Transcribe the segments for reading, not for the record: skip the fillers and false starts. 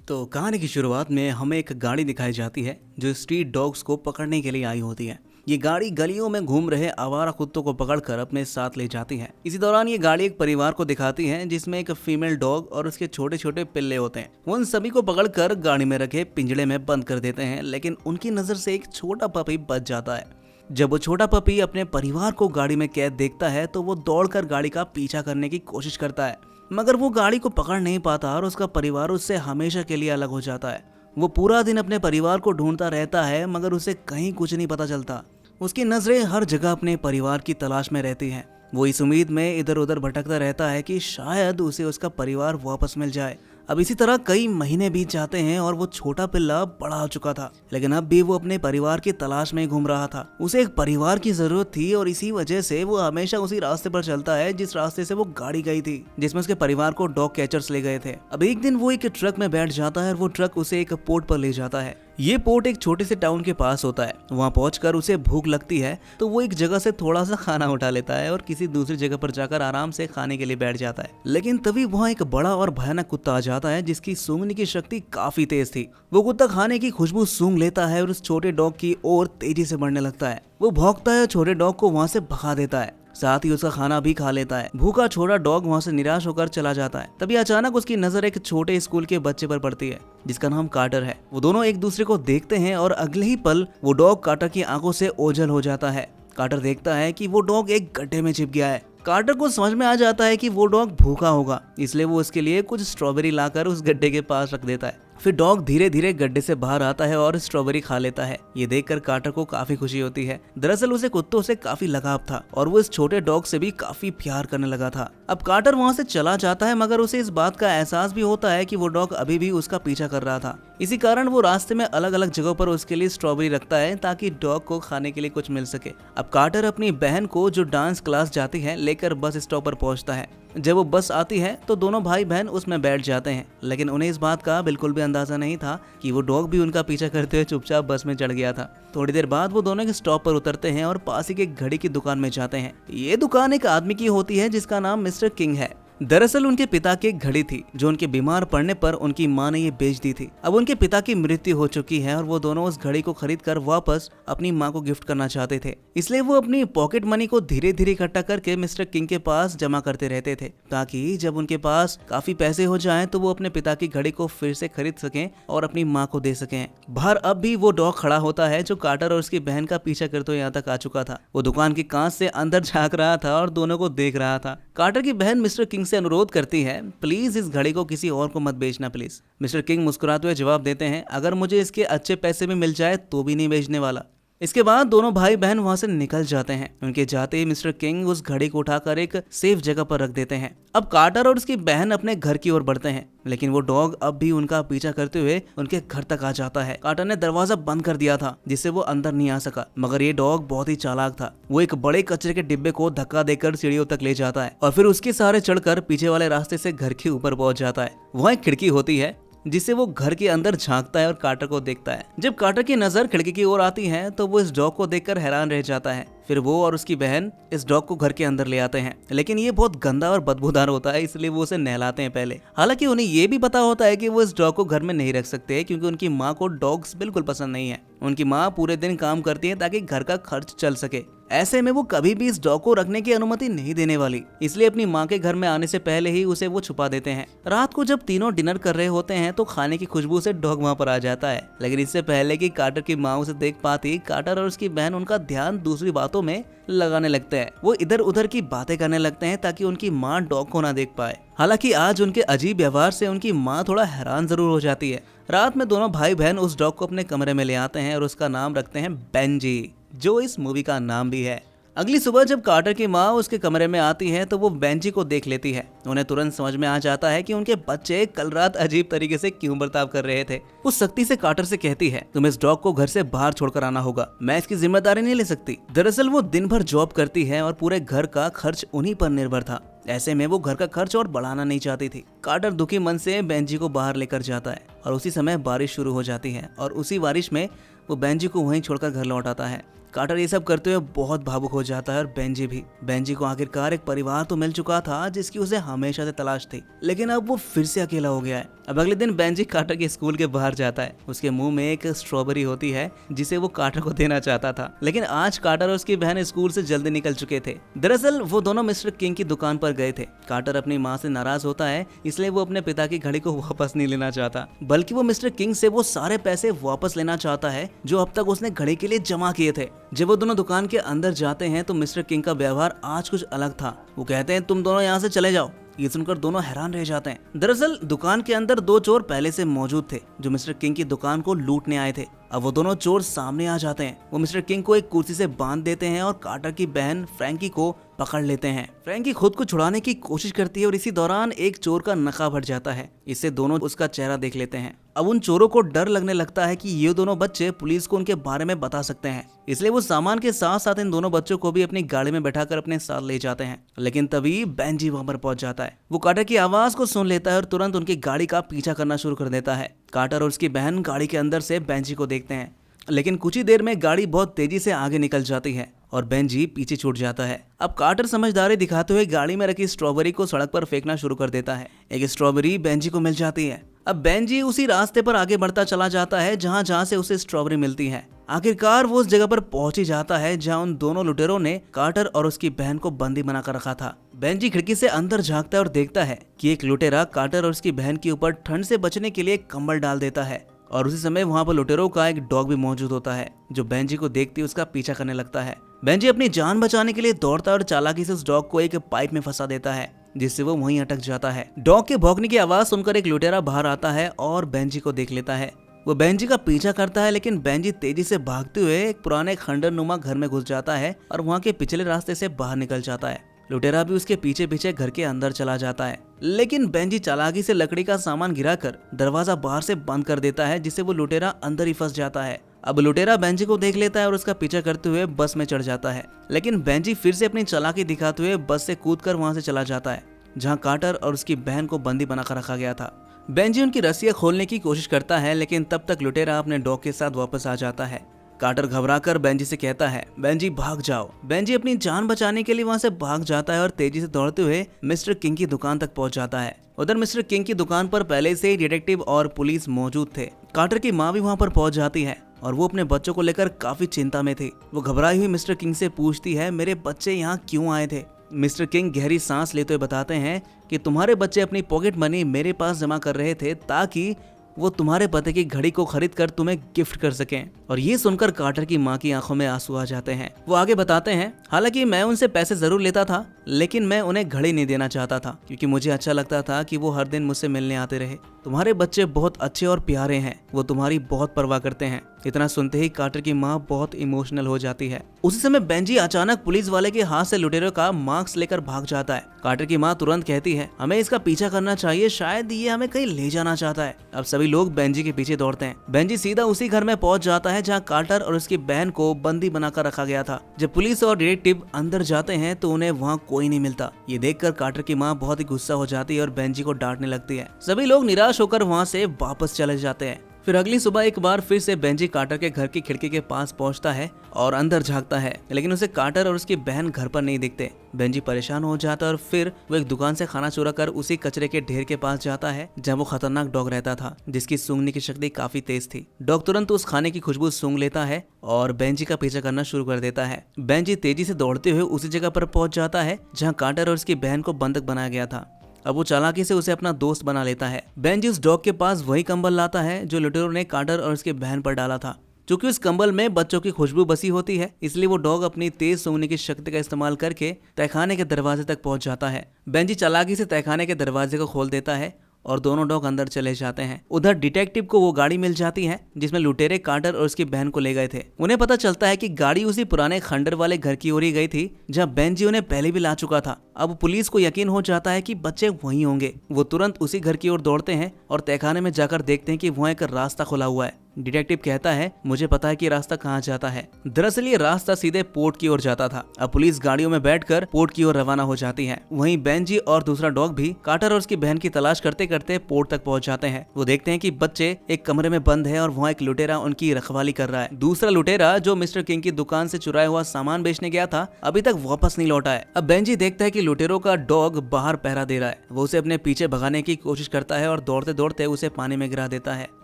तो कहानी की शुरुआत में हमें एक गाड़ी दिखाई जाती है जो स्ट्रीट डॉग्स को पकड़ने के लिए आई होती है। ये गाड़ी गलियों में घूम रहे आवारा कुत्तों को पकड़कर अपने साथ ले जाती है। इसी दौरान ये गाड़ी एक परिवार को दिखाती है जिसमें एक फीमेल डॉग और उसके छोटे छोटे पिल्ले होते हैं। वो उन सभी को पकड़कर गाड़ी में रखे पिंजड़े में बंद कर देते हैं, लेकिन उनकी नजर से एक छोटा पपी बच जाता है। जब वो छोटा पपी अपने परिवार को गाड़ी में कैद देखता है तो वो दौड़कर गाड़ी का पीछा करने की कोशिश करता है, मगर वो गाड़ी को पकड़ नहीं पाता और उसका परिवार उससे हमेशा के लिए अलग हो जाता है। वो पूरा दिन अपने परिवार को ढूंढता रहता है, मगर उसे कहीं कुछ नहीं पता चलता। उसकी नजरें हर जगह अपने परिवार की तलाश में रहती हैं। वो इस उम्मीद में इधर उधर भटकता रहता है कि शायद उसे उसका परिवार वापस मिल जाए। अब इसी तरह कई महीने बीत जाते हैं और वो छोटा पिल्ला बड़ा हो चुका था, लेकिन अब भी वो अपने परिवार की तलाश में घूम रहा था। उसे एक परिवार की जरूरत थी और इसी वजह से वो हमेशा उसी रास्ते पर चलता है जिस रास्ते से वो गाड़ी गई थी, जिसमें उसके परिवार को डॉग कैचर्स ले गए थे। अब एक दिन वो एक ट्रक में बैठ जाता है और वो ट्रक उसे एक पोर्ट पर ले जाता है। ये पोर्ट एक छोटे से टाउन के पास होता है। वहाँ पहुंचकर उसे भूख लगती है तो वो एक जगह से थोड़ा सा खाना उठा लेता है और किसी दूसरी जगह पर जाकर आराम से खाने के लिए बैठ जाता है। लेकिन तभी वहाँ एक बड़ा और भयानक कुत्ता आ जाता है जिसकी सूंघने की शक्ति काफी तेज थी। वो कुत्ता खाने की खुशबू सूंघ लेता है और उस छोटे डॉग की ओर तेजी से बढ़ने लगता है। वो भौंकता है और छोटे डॉग को वहाँ से भगा देता है, साथ ही उसका खाना भी खा लेता है। भूखा छोटा डॉग वहाँ से निराश होकर चला जाता है। तभी अचानक उसकी नजर एक छोटे स्कूल के बच्चे पर पड़ती है जिसका नाम कार्टर है। वो दोनों एक दूसरे को देखते हैं और अगले ही पल वो डॉग कार्टर की आंखों से ओझल हो जाता है। कार्टर देखता है कि वो डॉग एक गड्ढे में छिप गया है। कार्टर को समझ में आ जाता है कि वो डॉग भूखा होगा, इसलिए वो उसके लिए कुछ स्ट्रॉबेरी लाकर उस गड्ढे के पास रख देता है। फिर डॉग धीरे धीरे गड्ढे से बाहर आता है और स्ट्रॉबेरी खा लेता है। ये देखकर कार्टर को काफी खुशी होती है। दरअसल उसे कुत्तों से काफी लगाव था और वो इस छोटे डॉग से भी काफी प्यार करने लगा था। अब कार्टर वहाँ से चला जाता है, मगर उसे इस बात का एहसास भी होता है कि वो डॉग अभी भी उसका पीछा कर रहा था। इसी कारण वो रास्ते में अलग अलग जगहों पर उसके लिए स्ट्रॉबेरी रखता है ताकि डॉग को खाने के लिए कुछ मिल सके। अब कार्टर अपनी बहन को, जो डांस क्लास जाती है, लेकर बस स्टॉप पर पहुंचता है। जब वो बस आती है तो दोनों भाई बहन उसमें बैठ जाते हैं, लेकिन उन्हें इस बात का बिल्कुल भी अंदाजा नहीं था कि वो डॉग भी उनका पीछा करते हुए चुपचाप बस में चढ़ गया था। थोड़ी देर बाद वो दोनों के स्टॉप पर उतरते हैं और पास ही की एक घड़ी की दुकान में जाते हैं। ये दुकान एक आदमी की होती है जिसका नाम मिस्टर किंग है। दरअसल उनके पिता की एक घड़ी थी जो उनके बीमार पड़ने पर उनकी मां ने ये बेच दी थी। अब उनके पिता की मृत्यु हो चुकी है और वो दोनों उस घड़ी को खरीदकर वापस अपनी मां को गिफ्ट करना चाहते थे। इसलिए वो अपनी पॉकेट मनी को धीरे धीरे इकट्ठा करके मिस्टर किंग के पास जमा करते रहते थे, ताकि जब उनके पास काफी पैसे हो जाएं तो वो अपने पिता की घड़ी को फिर से खरीद सकें और अपनी मां को दे सकें। बाहर अब भी वो डॉग खड़ा होता है जो कार्टर और उसकी बहन का पीछा करते हुए यहाँ तक आ चुका था। वो दुकान की कांच से अंदर झांक रहा था और दोनों को देख रहा था। कार्टर की बहन मिस्टर किंग से अनुरोध करती है, प्लीज इस घड़ी को किसी और को मत बेचना प्लीज। मिस्टर किंग मुस्कुराते हुए जवाब देते हैं, अगर मुझे इसके अच्छे पैसे भी मिल जाए तो भी नहीं बेचने वाला। इसके बाद दोनों भाई बहन वहां से निकल जाते हैं। उनके जाते ही मिस्टर किंग उस घड़ी को उठाकर एक सेफ जगह पर रख देते हैं। अब कार्टर और उसकी बहन अपने घर की ओर बढ़ते हैं, लेकिन वो डॉग अब भी उनका पीछा करते हुए उनके घर तक आ जाता है। कार्टर ने दरवाजा बंद कर दिया था जिससे वो अंदर नहीं आ सका, मगर ये डॉग बहुत ही चालाक था। वो एक बड़े कचरे के डिब्बे को धक्का देकर सीढ़ियों तक ले जाता है और फिर उसके सहारे चढ़कर पीछे वाले रास्ते से घर के ऊपर पहुंच जाता है। वहाँ एक खिड़की होती है जिससे वो घर के अंदर झांकता है और कार्टर को देखता है। जब कार्टर की नजर खिड़की की ओर आती है तो वो इस डॉग को देखकर हैरान रह जाता है। फिर वो और उसकी बहन इस डॉग को घर के अंदर ले आते हैं, लेकिन ये बहुत गंदा और बदबूदार होता है, इसलिए वो उसे नहलाते हैं पहले। हालांकि उन्हें ये भी पता होता है कि वो इस डॉग को घर में नहीं रख सकते क्योंकि उनकी माँ को डॉग्स बिल्कुल पसंद नहीं है। उनकी माँ पूरे दिन काम करती है ताकि घर का खर्च चल सके। ऐसे में वो कभी भी इस डॉग को रखने की अनुमति नहीं देने वाली, इसलिए अपनी माँ के घर में आने से पहले ही उसे वो छुपा देते हैं। रात को जब तीनों डिनर कर रहे होते हैं तो खाने की खुशबू से डॉग वहाँ पर आ जाता है, लेकिन इससे पहले कि कार्टर की माँ उसे देख पाती, कार्टर और उसकी बहन उनका ध्यान दूसरी बातों में लगाने लगते हैं। वो इधर उधर की बातें करने लगते हैं ताकि उनकी माँ डॉग को ना देख पाए। हालांकि आज उनके अजीब व्यवहार से उनकी माँ थोड़ा हैरान जरूर हो जाती है। रात में दोनों भाई बहन उस डॉग को अपने कमरे में ले आते हैं और उसका नाम रखते हैं बेंजी, जो इस मूवी का नाम भी है। अगली सुबह जब कार्टर की माँ उसके कमरे में आती है तो वो बेंजी को देख लेती है। उन्हें तुरंत समझ में आ जाता है कि उनके बच्चे कल रात अजीब तरीके से क्यों बर्ताव कर रहे थे। वो सख्ती से कार्टर से कहती है, तुम इस डॉग को घर से बाहर छोड़कर आना होगा, मैं इसकी जिम्मेदारी नहीं ले सकती। दरअसल वो दिन भर जॉब करती है और पूरे घर का खर्च उन्हीं पर निर्भर था। ऐसे में वो घर का खर्च और बढ़ाना नहीं चाहती थी। कार्टर दुखी मन से बेंजी को बाहर लेकर जाता है और उसी समय बारिश शुरू हो जाती है और उसी बारिश में वो बेंजी को वहीं छोड़कर घर लौट आता है। कार्टर ये सब करते हुए बहुत भावुक हो जाता है और बेंजी भी। बेंजी को आखिरकार एक परिवार तो मिल चुका था जिसकी उसे हमेशा से तलाश थी, लेकिन अब वो फिर से अकेला हो गया है। अब अगले दिन बेंजी कार्टर के स्कूल के बाहर जाता है। उसके मुंह में एक स्ट्रॉबेरी होती है जिसे वो कार्टर को देना चाहता था, लेकिन आज कार्टर और उसकी बहन स्कूल से जल्दी निकल चुके थे। दरअसल वो दोनों मिस्टर किंग की दुकान पर गए थे। कार्टर अपनी माँ से नाराज होता है, इसलिए वो अपने पिता की घड़ी को वापस नहीं लेना चाहता, बल्कि वो मिस्टर किंग से वो सारे पैसे वापस लेना चाहता है जो अब तक उसने घड़ी के लिए जमा किए थे। जब वो दोनों दुकान के अंदर जाते हैं तो मिस्टर किंग का व्यवहार आज कुछ अलग था। वो कहते हैं तुम दोनों यहाँ से चले जाओ। ये सुनकर दोनों हैरान रह जाते हैं। दरअसल दुकान के अंदर दो चोर पहले से मौजूद थे जो मिस्टर किंग की दुकान को लूटने आए थे। अब वो दोनों चोर सामने आ जाते हैं। वो मिस्टर किंग को एक कुर्सी से बांध देते हैं और कार्टर की बहन फ्रैंकी को पकड़ लेते हैं। फ्रैंकी खुद को छुड़ाने की कोशिश करती है और इसी दौरान एक चोर का नकाब हट जाता है। इससे दोनों उसका चेहरा देख लेते हैं। अब उन चोरों को डर लगने लगता है कि ये दोनों बच्चे पुलिस को उनके बारे में बता सकते हैं, इसलिए वो सामान के साथ साथ इन दोनों बच्चों को भी अपनी गाड़ी में बैठाकर अपने साथ ले जाते हैं। लेकिन तभी बेंजी वहां पर पहुंच जाता है। वो कार्टर की आवाज को सुन लेता है और तुरंत उनकी गाड़ी का पीछा करना शुरू कर देता है। कार्टर और उसकी बहन गाड़ी के अंदर से बेंजी को देखते हैं, लेकिन कुछ ही देर में गाड़ी बहुत तेजी से आगे निकल जाती है और बेंजी पीछे छूट जाता है। अब कार्टर समझदारी दिखाते हुए गाड़ी में रखी स्ट्रॉबेरी को सड़क पर फेंकना शुरू कर देता है। एक स्ट्रॉबेरी बेंजी को मिल जाती है। अब बेंजी उसी रास्ते पर आगे बढ़ता चला जाता है जहां से उसे स्ट्रॉबेरी मिलती है। आखिरकार वो उस जगह पर पहुंच ही जाता है जहां उन दोनों लुटेरों ने कार्टर और उसकी बहन को बंदी बनाकर रखा था। बेंजी खिड़की से अंदर झांकता है और देखता है कि एक लुटेरा कार्टर और उसकी बहन के ऊपर ठंड से बचने के लिए कंबल डाल देता है और उसी समय वहां पर लुटेरों का एक डॉग भी मौजूद होता है जो बेंजी को देखते ही उसका पीछा करने लगता है। बेंजी अपनी जान बचाने के लिए दौड़ता है और चालाकी से उस डॉग को एक पाइप में फंसा देता है, जिससे वो वहीं अटक जाता है। डॉग के भौंकने की आवाज सुनकर एक लुटेरा बाहर आता है और बेंजी को देख लेता है। वो बेंजी का पीछा करता है, लेकिन बेंजी तेजी से भागते हुए एक पुराने खंडरनुमा घर में घुस जाता है और वहाँ के पिछले रास्ते से बाहर निकल जाता है। लुटेरा भी उसके पीछे पीछे घर के अंदर चला जाता है, लेकिन बेंजी चालाकी से लकड़ी का सामान गिराकर दरवाजा बाहर से बंद कर देता है, जिससे वो लुटेरा अंदर ही फंस जाता है। अब लुटेरा बेंजी को देख लेता है और उसका पीछा करते हुए बस में चढ़ जाता है, लेकिन बेंजी फिर से अपनी चालाकी दिखाते हुए बस से कूदकर वहां से चला जाता है जहां कार्टर और उसकी बहन को बंदी बनाकर रखा गया था। बेंजी उनकी रस्सियां खोलने की कोशिश करता है, लेकिन तब तक लुटेरा अपने डॉग के साथ वापस आ जाता है। कार्टर घबराकर बेंजी से कहता है, बेंजी भाग जाओ। बेंजी अपनी जान बचाने के लिए वहां से भाग जाता है और तेजी से दौड़ते हुए मिस्टर किंग की दुकान तक पहुंच जाता है। उधर मिस्टर किंग की दुकान पर पहले से ही डिटेक्टिव और पुलिस मौजूद थे। कार्टर की माँ भी वहां पर पहुंच जाती है और वो अपने बच्चों को लेकर काफी चिंता में थी। वो घबराई हुई मिस्टर किंग से पूछती है, मेरे बच्चे यहाँ क्यों आए थे? मिस्टर किंग गहरी सांस लेते हुए बताते हैं कि तुम्हारे बच्चे अपनी पॉकेट मनी मेरे पास जमा कर रहे थे ताकि वो तुम्हारे पति की घड़ी को खरीद कर तुम्हें गिफ्ट कर सकें। और ये सुनकर कार्टर की माँ की आंखों में आंसू आ जाते हैं। वो आगे बताते हैं, हालांकि मैं उनसे पैसे जरूर लेता था, लेकिन मैं उन्हें घड़ी नहीं देना चाहता था क्योंकि मुझे अच्छा लगता था कि वो हर दिन मुझसे मिलने आते रहे। तुम्हारे बच्चे बहुत अच्छे और प्यारे हैं, वो तुम्हारी बहुत परवाह करते हैं। इतना सुनते ही कार्टर की माँ बहुत इमोशनल हो जाती है। उसी समय बेंजी अचानक पुलिस वाले के हाथ से लुटेरों का मास्क लेकर भाग जाता है। कार्टर की माँ तुरंत कहती है, हमें इसका पीछा करना चाहिए, शायद ये हमें कहीं ले जाना चाहता है। अब सभी लोग बेंजी के पीछे दौड़ते हैं। बेंजी सीधा उसी घर में पहुंच जाता है जहां कार्टर और उसकी बहन को बंदी बनाकर रखा गया था। जब पुलिस और डिटेक्टिव अंदर जाते हैं तो उन्हें वहां कोई नहीं मिलता। ये देखकर कार्टर की माँ बहुत ही गुस्सा हो जाती है और बेंजी को डांटने लगती है। सभी लोग निराश होकर वहां से वापस चले जाते हैं। फिर अगली सुबह एक बार फिर से बेंजी कार्टर के घर की खिड़की के पास पहुंचता है और अंदर झांकता है, लेकिन उसे कार्टर और उसकी बहन घर पर नहीं दिखते। बेंजी परेशान हो जाता है और फिर वो एक दुकान से खाना चुरा कर उसी कचरे के ढेर के पास जाता है जहाँ वो खतरनाक डॉग रहता था, जिसकी सूंघने की शक्ति काफी तेज थी। डॉग तुरंत उस खाने की खुशबू सूंघ लेता है और बेंजी का पीछा करना शुरू कर देता है। बेंजी तेजी से दौड़ते हुए उसी जगह पर पहुंच जाता है जहाँ कार्टर और उसकी बहन को बंधक बनाया गया था। अब वो चालाकी से उसे अपना दोस्त बना लेता है। बेंजी उस डॉग के पास वही कंबल लाता है जो लुटेरों ने कार्टर और उसकी बहन पर डाला था। चूंकि उस कंबल में बच्चों की खुशबू बसी होती है, इसलिए वो डॉग अपनी तेज सूंघने की शक्ति का इस्तेमाल करके तहखाने के दरवाजे तक पहुंच जाता है। बेंजी चालाकी से तहखाने के दरवाजे को खोल देता है और दोनों डॉग अंदर चले जाते हैं। उधर डिटेक्टिव को वो गाड़ी मिल जाती है जिसमें लुटेरे कार्टर और उसकी बहन को ले गए थे। उन्हें पता चलता है कि गाड़ी उसी पुराने खंडर वाले घर की ओर ही गई थी जहां बेंजी उन्हें पहले भी ला चुका था। अब पुलिस को यकीन हो जाता है कि बच्चे वहीं होंगे। वो तुरंत उसी घर की ओर दौड़ते हैं और तहखाने में जाकर देखते हैं कि वहाँ एक रास्ता खुला हुआ है डिटेक्टिव कहता है मुझे पता है कि रास्ता कहाँ जाता है। दरअसल ये रास्ता सीधे पोर्ट की ओर जाता था। अब पुलिस गाड़ियों में बैठकर पोर्ट की ओर रवाना हो जाती है। वहीं बेंजी और दूसरा डॉग भी कार्टर और उसकी बहन की तलाश करते करते पोर्ट तक पहुंच जाते हैं। वो देखते हैं कि बच्चे एक कमरे में बंद है और वहाँ एक लुटेरा उनकी रखवाली कर रहा है। दूसरा लुटेरा जो मिस्टर किंग की दुकान से चुराया हुआ सामान बेचने गया था अभी तक वापस नहीं लौटा है। अब बेंजी देखता है कि लुटेरों का डॉग बाहर पहरा दे रहा है। वो उसे अपने पीछे भगाने की कोशिश करता है और दौड़ते दौड़ते उसे पानी में गिरा देता है।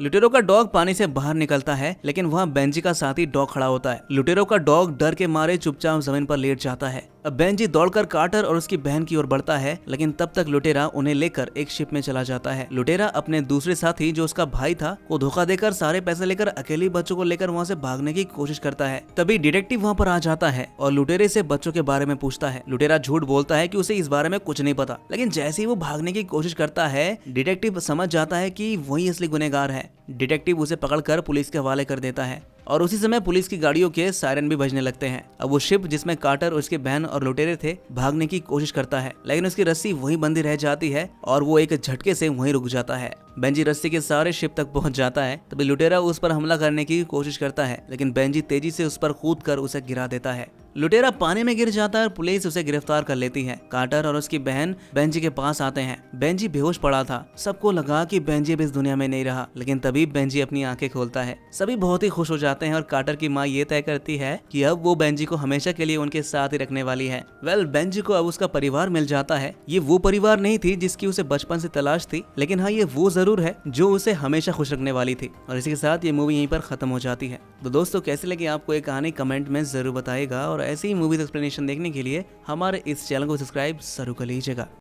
लुटेरों का डॉग पानी से बाहर निकलता है, लेकिन वहाँ बेंजी का साथी डॉग खड़ा होता है। लुटेरों का डॉग डर के मारे चुपचाप जमीन पर लेट जाता है। अब बेंजी दौड़कर कार्टर और उसकी बहन की ओर बढ़ता है, लेकिन तब तक लुटेरा उन्हें लेकर एक शिप में चला जाता है। लुटेरा अपने दूसरे साथी जो उसका भाई था को धोखा देकर सारे पैसे लेकर अकेले बच्चों को लेकर वहाँ से भागने की कोशिश करता है। तभी डिटेक्टिव वहाँ पर आ जाता है और लुटेरे से बच्चों के बारे में पूछता है। लुटेरा झूठ बोलता है कि उसे इस बारे में कुछ नहीं पता, लेकिन जैसे ही वो भागने की कोशिश करता है डिटेक्टिव समझ जाता है कि वही असली गुनहगार है। डिटेक्टिव उसे पकड़कर पुलिस के हवाले कर देता है और उसी समय पुलिस की गाड़ियों के सायरन भी बजने लगते हैं। अब वो शिप जिसमें कार्टर और उसकी बहन और लुटेरे थे भागने की कोशिश करता है, लेकिन उसकी रस्सी वहीं बंधी रह जाती है और वो एक झटके से वहीं रुक जाता है। बेंजी रस्सी के सहारे शिप तक पहुंच जाता है। तभी लुटेरा उस पर हमला करने की कोशिश करता है, लेकिन बेंजी तेजी से उस पर कूदकर उसे गिरा देता है। लुटेरा पानी में गिर जाता है और पुलिस उसे गिरफ्तार कर लेती है। कार्टर और उसकी बहन बेंजी के पास आते हैं। बेंजी बेहोश पड़ा था। सबको लगा कि बेंजी अब इस दुनिया में नहीं रहा, लेकिन तभी बेंजी अपनी आंखें खोलता है। सभी बहुत ही खुश हो जाते हैं और कार्टर की माँ ये तय करती है कि अब वो बेंजी को हमेशा के लिए उनके साथ ही रखने वाली है। बेंजी को अब उसका परिवार मिल जाता है। ये वो परिवार नहीं थी जिसकी उसे बचपन से तलाश थी, लेकिन हाँ ये वो जरूर है जो उसे हमेशा खुश रखने वाली थी। और इसी के साथ ये मूवी यहीं पर खत्म हो जाती है। तो दोस्तों कैसे लगी आपको ये कहानी कमेंट में जरूर बताइएगा और ऐसी ही मूवीज एक्सप्लेनेशन देखने के लिए हमारे इस चैनल को सब्सक्राइब जरूर कर लीजिएगा।